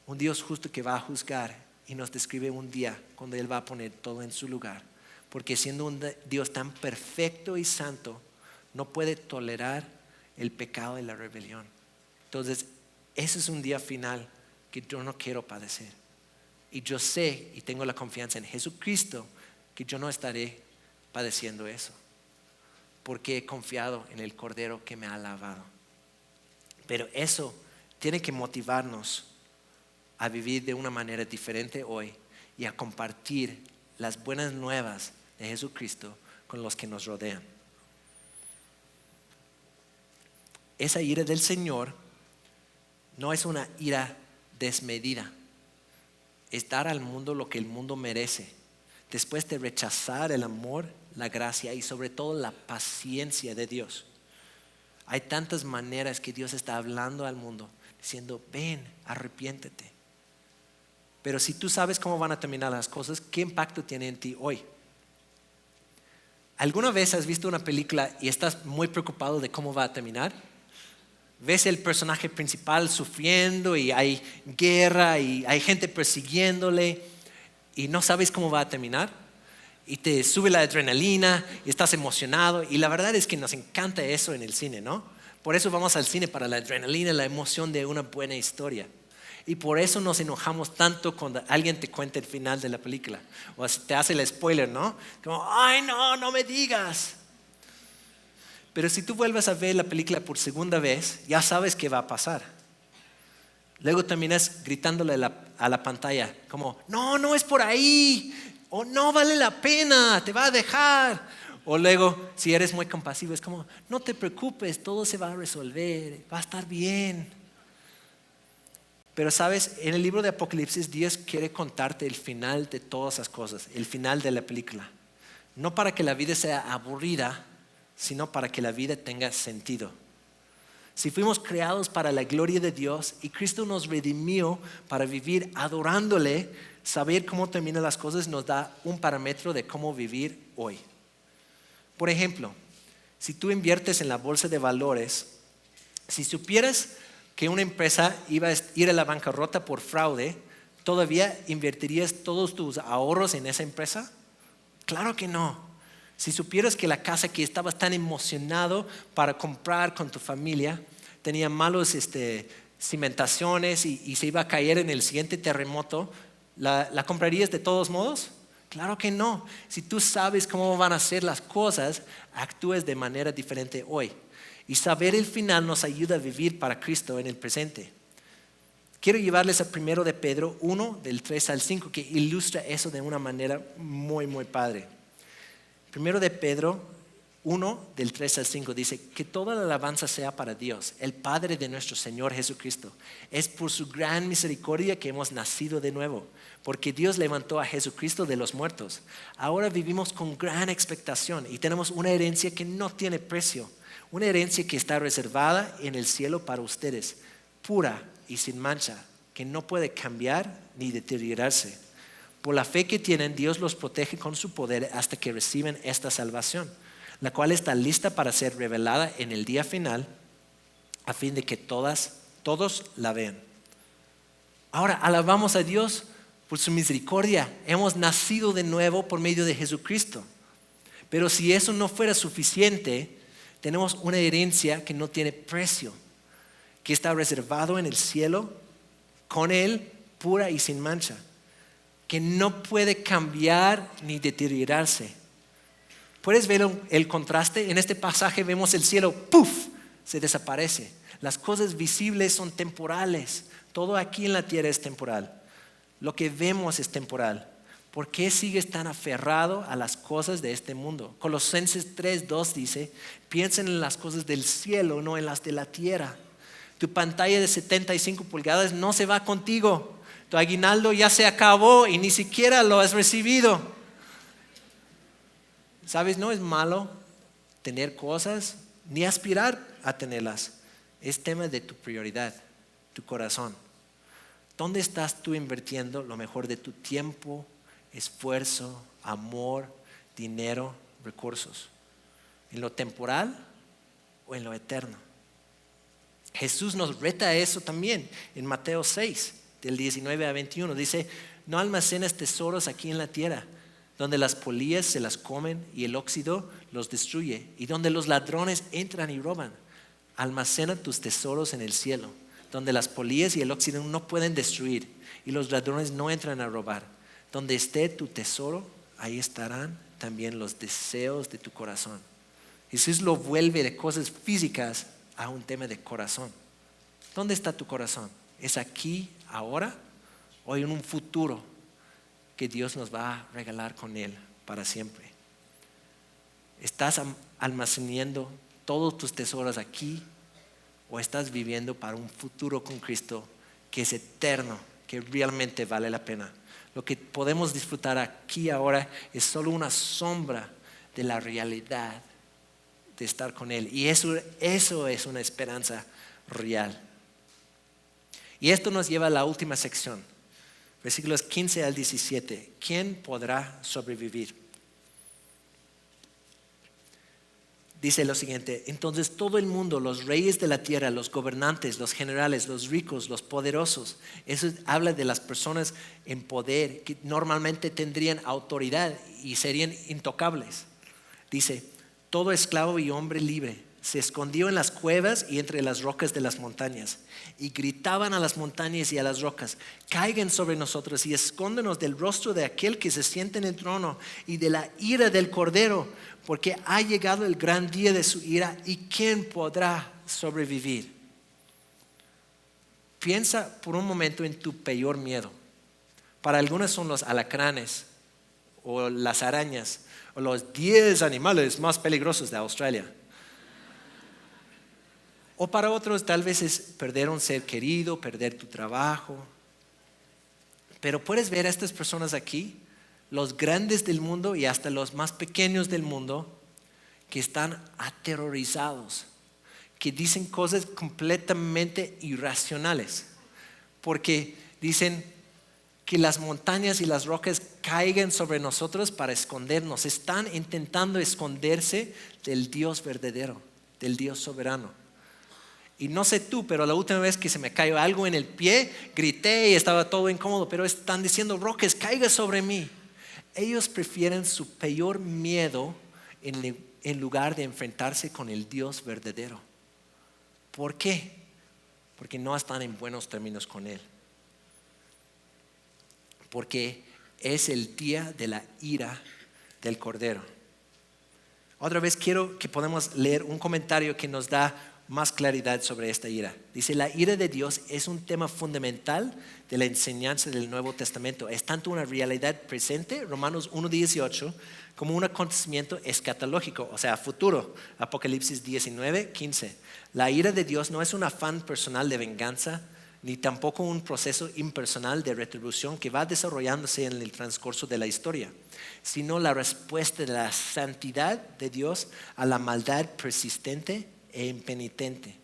Un Dios justo que va a juzgar y nos describe un día cuando Él va a poner todo en su lugar. Porque siendo un Dios tan perfecto y santo, no puede tolerar el pecado y la rebelión. Entonces, ese es un día final que yo no quiero padecer. Y yo sé y tengo la confianza en Jesucristo que yo no estaré padeciendo eso, porque he confiado en el Cordero que me ha lavado. Pero eso tiene que motivarnos a vivir de una manera diferente hoy y a compartir las buenas nuevas de Jesucristo con los que nos rodean. Esa ira del Señor no es una ira desmedida, es dar al mundo lo que el mundo merece, después de rechazar el amor, la gracia y sobre todo la paciencia de Dios. Hay tantas maneras que Dios está hablando al mundo, diciendo, ven, arrepiéntete. Pero si tú sabes cómo van a terminar las cosas, ¿qué impacto tiene en ti hoy? ¿Alguna vez has visto una película y estás muy preocupado de cómo va a terminar? Ves el personaje principal sufriendo y hay guerra y hay gente persiguiéndole y no sabes cómo va a terminar y te sube la adrenalina y estás emocionado, y la verdad es que nos encanta eso en el cine, ¿no? Por eso vamos al cine, para la adrenalina, la emoción de una buena historia. Y por eso nos enojamos tanto cuando alguien te cuenta el final de la película o te hace el spoiler, ¿no? Como, ay, no me digas. Pero si tú vuelves a ver la película por segunda vez, ya sabes qué va a pasar. Luego terminas gritándole a la pantalla como, no es por ahí, o no vale la pena, te va a dejar. O luego, si eres muy compasivo, es como, no te preocupes, todo se va a resolver, va a estar bien. Pero sabes, en el libro de Apocalipsis, Dios quiere contarte el final de todas esas cosas, el final de la película. No para que la vida sea aburrida, sino para que la vida tenga sentido. Si fuimos creados para la gloria de Dios y Cristo nos redimió para vivir adorándole, saber cómo terminan las cosas nos da un parámetro de cómo vivir hoy. Por ejemplo, si tú inviertes en la bolsa de valores, si supieras que una empresa iba a ir a la bancarrota por fraude, ¿todavía invertirías todos tus ahorros en esa empresa? Claro que no. Si supieras que la casa que estabas tan emocionado para comprar con tu familia tenía malos cimentaciones y se iba a caer en el siguiente terremoto, ¿la comprarías de todos modos? Claro que no. Si tú sabes cómo van a ser las cosas, actúes de manera diferente hoy. Y saber el final nos ayuda a vivir para Cristo en el presente. Quiero llevarles a 1 de Pedro 1, del 3 al 5, que ilustra eso de una manera muy, muy padre. 1 de Pedro 1, del 3 al 5 dice, que toda la alabanza sea para Dios, el Padre de nuestro Señor Jesucristo. Es por su gran misericordia que hemos nacido de nuevo, porque Dios levantó a Jesucristo de los muertos. Ahora vivimos con gran expectación y tenemos una herencia que no tiene precio. Una herencia que está reservada en el cielo para ustedes, pura y sin mancha, que no puede cambiar ni deteriorarse. Por la fe que tienen, Dios los protege con su poder hasta que reciben esta salvación, la cual está lista para ser revelada en el día final, a fin de que todos la vean. Ahora alabamos a Dios por su misericordia. Hemos nacido de nuevo por medio de Jesucristo. Pero si eso no fuera suficiente, tenemos una herencia que no tiene precio, que está reservado en el cielo con Él, pura y sin mancha, que no puede cambiar ni deteriorarse. ¿Puedes ver el contraste? En este pasaje vemos el cielo, ¡puf!, se desaparece. Las cosas visibles son temporales. Todo aquí en la tierra es temporal. Lo que vemos es temporal. ¿Por qué sigues tan aferrado a las cosas de este mundo? Colosenses 3:2 dice, piensen en las cosas del cielo, no en las de la tierra. Tu pantalla de 75 pulgadas no se va contigo. Tu aguinaldo ya se acabó y ni siquiera lo has recibido. ¿Sabes? No es malo tener cosas ni aspirar a tenerlas. Es tema de tu prioridad, tu corazón. ¿Dónde estás tú invirtiendo lo mejor de tu tiempo, esfuerzo, amor, dinero, recursos? ¿En lo temporal o en lo eterno? Jesús nos reta a eso también en Mateo 6, del 19 a 21. Dice, no almacenes tesoros aquí en la tierra, donde las polillas se las comen y el óxido los destruye, y donde los ladrones entran y roban. Almacena tus tesoros en el cielo, donde las polillas y el óxido no pueden destruir y los ladrones no entran a robar. Donde esté tu tesoro, ahí estarán también los deseos de tu corazón. Jesús lo vuelve de cosas físicas a un tema de corazón. ¿Dónde está tu corazón? ¿Es aquí, ahora, o en un futuro que Dios nos va a regalar con Él para siempre? ¿Estás almacenando todos tus tesoros aquí o estás viviendo para un futuro con Cristo que es eterno que realmente vale la pena. Lo que podemos disfrutar aquí ahora es solo una sombra de la realidad de estar con Él. Y eso es una esperanza real. Y esto nos lleva a la última sección, versículos 15 al 17. ¿Quién podrá sobrevivir? Dice lo siguiente: entonces todo el mundo, los reyes de la tierra, los gobernantes, los generales, los ricos, los poderosos, eso habla de las personas en poder que normalmente tendrían autoridad y serían intocables. Dice: todo esclavo y hombre libre se escondió en las cuevas y entre las rocas de las montañas, y gritaban a las montañas y a las rocas: caigan sobre nosotros y escóndenos del rostro de aquel que se sienta en el trono y de la ira del Cordero, porque ha llegado el gran día de su ira, y ¿quién podrá sobrevivir? Piensa por un momento en tu peor miedo. Para algunos son los alacranes o las arañas o los 10 animales más peligrosos de Australia. O para otros tal vez es perder un ser querido, perder tu trabajo. Pero puedes ver a estas personas aquí, los grandes del mundo y hasta los más pequeños del mundo, que están aterrorizados, que dicen cosas completamente irracionales, porque dicen que las montañas y las rocas caigan sobre nosotros para escondernos. Están intentando esconderse del Dios verdadero, del Dios soberano. Y no sé tú, pero la última vez que se me cayó algo en el pie, grité y estaba todo incómodo, pero están diciendo: rocas, caiga sobre mí. Ellos prefieren su peor miedo en lugar de enfrentarse con el Dios verdadero. ¿Por qué? Porque no están en buenos términos con Él. Porque es el día de la ira del Cordero. Otra vez quiero que podamos leer un comentario que nos da más claridad sobre esta ira. Dice: la ira de Dios es un tema fundamental de la enseñanza del Nuevo Testamento. Es tanto una realidad presente, Romanos 1:18, como un acontecimiento escatológico, o sea, futuro, Apocalipsis 19:15. La ira de Dios no es un afán personal de venganza, ni tampoco un proceso impersonal de retribución que va desarrollándose en el transcurso de la historia, sino la respuesta de la santidad de Dios a la maldad persistente e impenitente.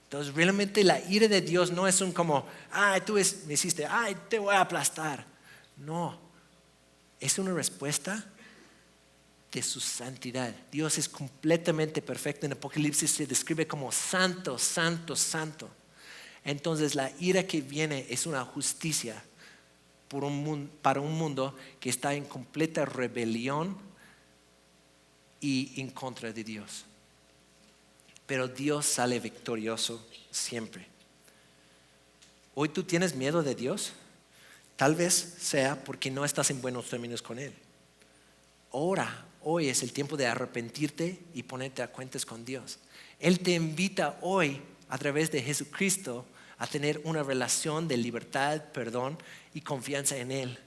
Entonces realmente la ira de Dios no es un como: ay, tú me hiciste, ay, te voy a aplastar. No, es una respuesta de su santidad. Dios es completamente perfecto. En Apocalipsis se describe como santo, santo, santo. Entonces la ira que viene es una justicia para un mundo que está en completa rebelión y en contra de Dios. Pero Dios sale victorioso siempre. Hoy tú tienes miedo de Dios. Tal vez sea porque no estás en buenos términos con Él. Hoy es el tiempo de arrepentirte y ponerte a cuentas con Dios. Él te invita hoy, a través de Jesucristo, a tener una relación de libertad, perdón y confianza en Él.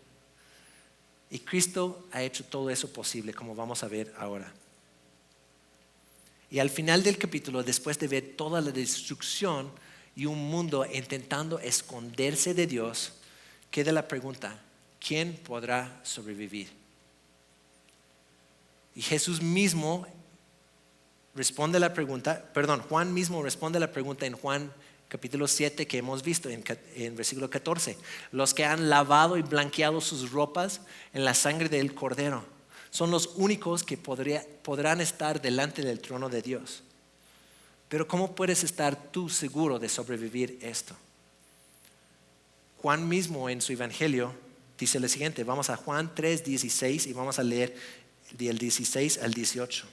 Y Cristo ha hecho todo eso posible, como vamos a ver ahora. Y al final del capítulo, después de ver toda la destrucción y un mundo intentando esconderse de Dios, queda la pregunta: ¿quién podrá sobrevivir? Y Jesús mismo responde la pregunta, Juan mismo responde la pregunta en Juan capítulo 7 que hemos visto en versículo 14. Los que han lavado y blanqueado sus ropas en la sangre del Cordero son los únicos que podrán estar delante del trono de Dios. Pero ¿cómo puedes estar tú seguro de sobrevivir esto? Juan mismo en su evangelio dice lo siguiente. Vamos a Juan 3:16 y vamos a leer del 16 al 18.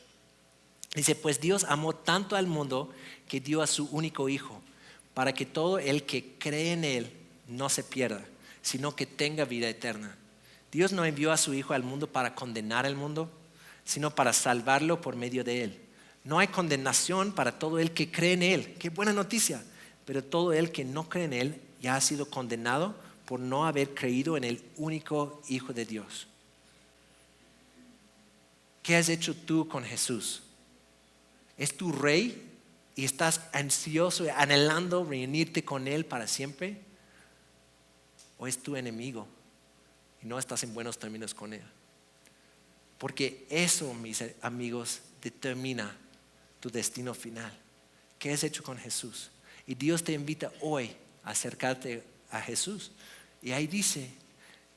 Dice: pues Dios amó tanto al mundo que dio a su único Hijo, para que todo el que cree en Él no se pierda, sino que tenga vida eterna. Dios no envió a su Hijo al mundo para condenar al mundo, sino para salvarlo por medio de Él. No hay condenación para todo el que cree en Él. Qué buena noticia. Pero todo el que no cree en Él ya ha sido condenado por no haber creído en el único Hijo de Dios. ¿Qué has hecho tú con Jesús? ¿Es tu Rey y estás ansioso y anhelando reunirte con Él para siempre? o es tu enemigo y no estás en buenos términos con él. Porque eso, mis amigos, determina tu destino final. ¿Qué has hecho con Jesús? Y Dios te invita hoy a acercarte a Jesús. Y ahí dice,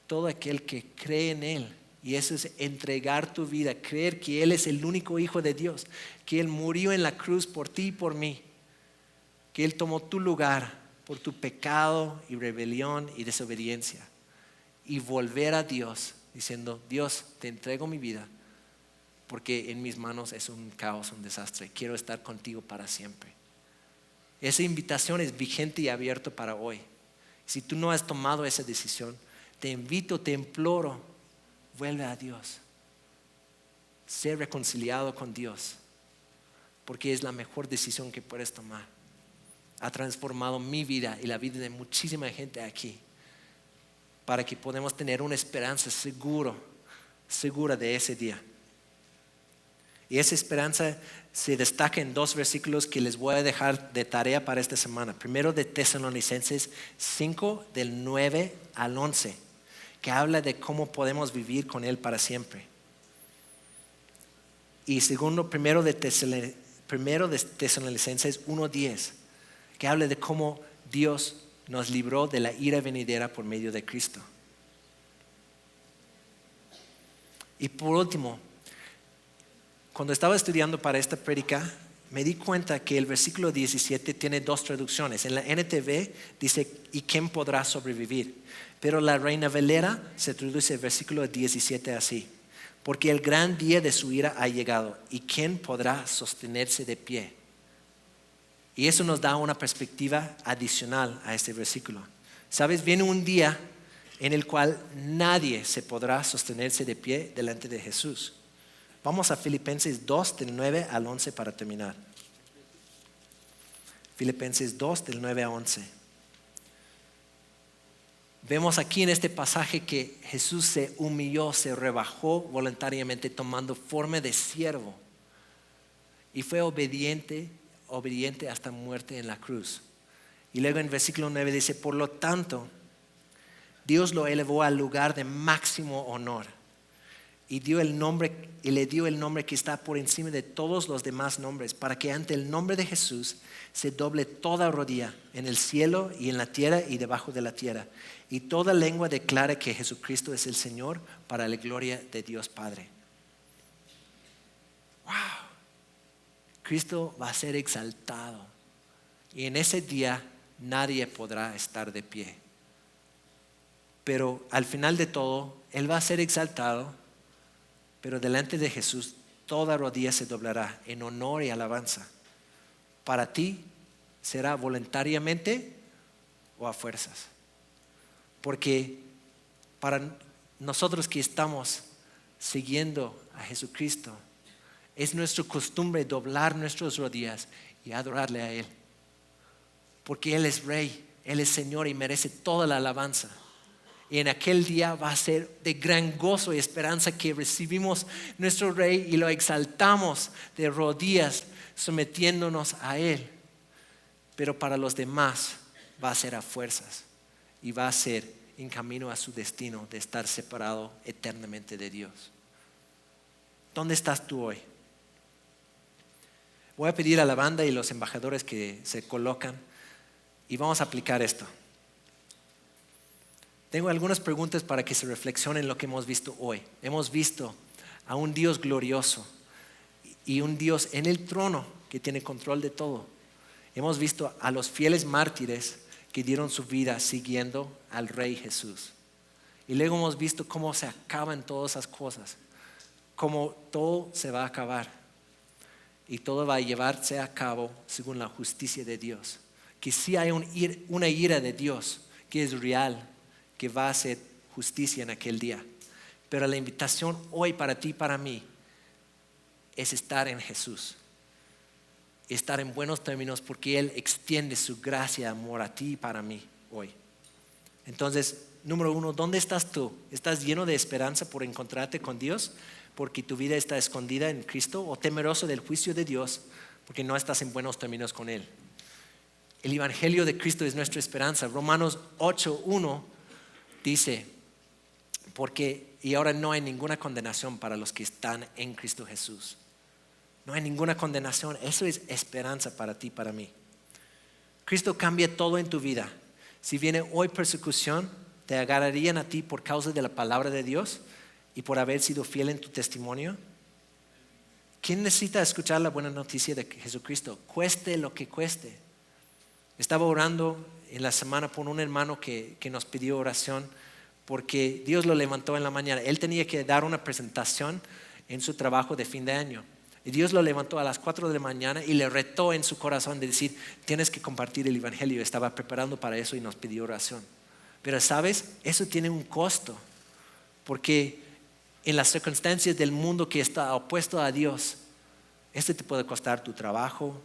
todo aquel que cree en Él, y eso es entregar tu vida, creer que Él es el único Hijo de Dios, que Él murió en la cruz por ti y por mí, que Él tomó tu lugar por tu pecado y rebelión y desobediencia, y volver a Dios diciendo, Dios, te entrego mi vida, porque en mis manos es un caos, un desastre. Quiero estar contigo para siempre. Esa invitación es vigente y abierta para hoy. Si tú no has tomado esa decisión, te invito, te imploro, vuelve a Dios. Sé reconciliado con Dios, porque es la mejor decisión que puedes tomar. Ha transformado mi vida y la vida de muchísima gente aquí, para que podamos tener una esperanza segura de ese día. Y esa esperanza se destaca en 2 versículos que les voy a dejar de tarea para esta semana. Primero, de Tesalonicenses 5, del 9 al 11, que habla de cómo podemos vivir con Él para siempre. Y segundo, primero de Tesalonicenses 1:10, que habla de cómo Dios nos libró de la ira venidera por medio de Cristo. Y por último, cuando estaba estudiando para esta prédica, me di cuenta que el versículo 17 tiene 2 traducciones. En la NTV dice, ¿y quién podrá sobrevivir? Pero la Reina Valera se traduce el versículo 17 así, porque el gran día de su ira ha llegado, ¿y quién podrá sostenerse de pie? Y eso nos da una perspectiva adicional a este versículo. ¿Sabes? Viene un día en el cual nadie se podrá sostenerse de pie delante de Jesús. Vamos a Filipenses 2, del 9 al 11 para terminar. Filipenses 2, del 9 a 11. Vemos aquí en este pasaje que Jesús se humilló, se rebajó voluntariamente tomando forma de siervo. Y fue obediente hasta muerte en la cruz. Y luego en versículo 9 dice, por lo tanto, Dios lo elevó al lugar de máximo honor y le dio el nombre que está por encima de todos los demás nombres, para que ante el nombre de Jesús se doble toda rodilla en el cielo y en la tierra y debajo de la tierra, y toda lengua declare que Jesucristo es el Señor, para la gloria de Dios Padre. Wow. Cristo va a ser exaltado, y en ese día nadie podrá estar de pie. Pero al final de todo, Él va a ser exaltado, pero delante de Jesús toda rodilla se doblará en honor y alabanza. Para ti será voluntariamente o a fuerzas. Porque para nosotros que estamos siguiendo a Jesucristo, es nuestra costumbre doblar nuestras rodillas y adorarle a Él. Porque Él es Rey, Él es Señor y merece toda la alabanza. Y en aquel día va a ser de gran gozo y esperanza que recibimos nuestro Rey y lo exaltamos de rodillas, sometiéndonos a Él. Pero para los demás va a ser a fuerzas y va a ser en camino a su destino de estar separado eternamente de Dios. ¿Dónde estás tú hoy? Voy a pedir a la banda y los embajadores que se colocan y vamos a aplicar esto. Tengo algunas preguntas para que se reflexionen lo que hemos visto hoy. Hemos visto a un Dios glorioso y un Dios en el trono que tiene control de todo. Hemos visto a los fieles mártires que dieron su vida siguiendo al Rey Jesús. Y luego hemos visto cómo se acaban todas esas cosas, cómo todo se va a acabar y todo va a llevarse a cabo según la justicia de Dios. Que sí hay una ira de Dios que es real, que va a hacer justicia en aquel día. Pero la invitación hoy para ti y para mí es estar en Jesús, estar en buenos términos, porque Él extiende su gracia y amor a ti y para mí hoy. Entonces, número 1, ¿dónde estás tú? ¿Estás lleno de esperanza por encontrarte con Dios porque tu vida está escondida en Cristo, o temeroso del juicio de Dios porque no estás en buenos términos con Él? El Evangelio de Cristo es nuestra esperanza. Romanos 8:1 Dice, y ahora no hay ninguna condenación para los que están en Cristo Jesús. No hay ninguna condenación. Eso es esperanza para ti, para mí. Cristo cambia todo en tu vida. Si viene hoy persecución, te agarrarían a ti por causa de la palabra de Dios y por haber sido fiel en tu testimonio. ¿Quién necesita escuchar la buena noticia de Jesucristo? Cueste lo que cueste. Estaba orando en la semana por un hermano que nos pidió oración porque Dios lo levantó en la mañana. Él tenía que dar una presentación en su trabajo de fin de año. Y Dios lo levantó a las 4 de la mañana y le retó en su corazón de decir, tienes que compartir el evangelio. Estaba preparando para eso y nos pidió oración. Pero sabes, eso tiene un costo, porque en las circunstancias del mundo que está opuesto a Dios, esto te puede costar tu trabajo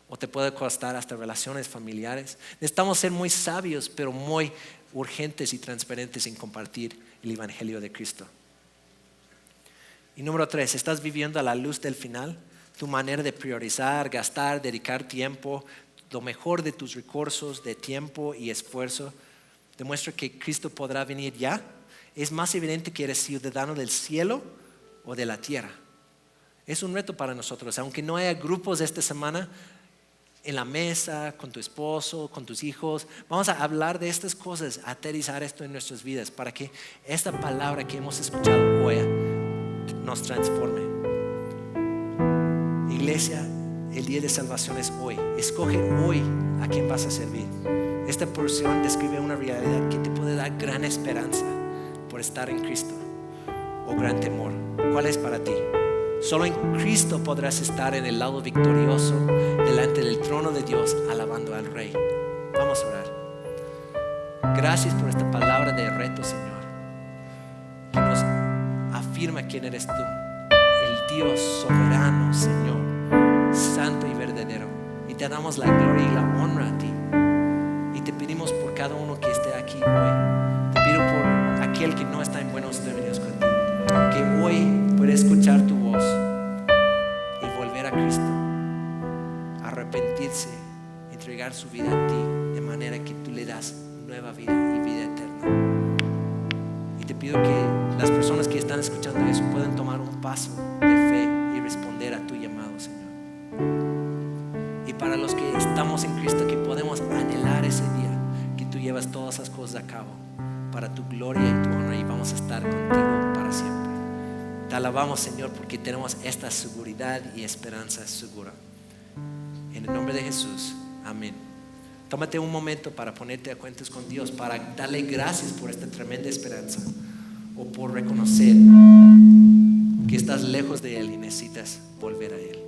o te puede costar hasta relaciones familiares. Necesitamos ser muy sabios, pero muy urgentes y transparentes en compartir el evangelio de Cristo. Y número 3, ¿estás viviendo a la luz del final? Tu manera de priorizar, gastar, dedicar tiempo, lo mejor de tus recursos de tiempo y esfuerzo, demuestra que Cristo podrá venir ya. Es más evidente que eres ciudadano del cielo o de la tierra. Es un reto para nosotros, aunque no haya grupos esta semana en la mesa, con tu esposo, con tus hijos. Vamos a hablar de estas cosas, aterrizar esto en nuestras vidas para que esta palabra que hemos escuchado hoy nos transforme. Iglesia, el día de salvación es hoy. Escoge hoy a quién vas a servir. Esta porción describe una realidad que te puede dar gran esperanza por estar en Cristo o gran temor. ¿Cuál es para ti? Solo en Cristo podrás estar en el lado victorioso delante del trono de Dios alabando al Rey. Vamos a orar. Gracias por esta palabra de reto, Señor, que nos afirma quién eres tú, el Dios soberano, Señor, santo y verdadero. Y te damos la gloria y la honra a ti. Y te pedimos por cada uno que esté aquí hoy. Te pido por aquel que no está en buenos términos contigo, que hoy pueda escuchar tu voz y volver a Cristo, arrepentirse, entregar su vida a ti, de manera que tú le das nueva vida y vida eterna. Y te pido que las personas que están escuchando eso puedan tomar un paso de fe y responder a tu llamado, Señor. Y para los que estamos en Cristo, que podemos anhelar ese día que tú llevas todas esas cosas a cabo para tu gloria y tu honra, y vamos a estar contigo para siempre. Te alabamos, Señor, porque tenemos esta seguridad y esperanza segura. En el nombre de Jesús, amén. Tómate un momento para ponerte a cuentas con Dios, para darle gracias por esta tremenda esperanza, o por reconocer que estás lejos de Él y necesitas volver a Él.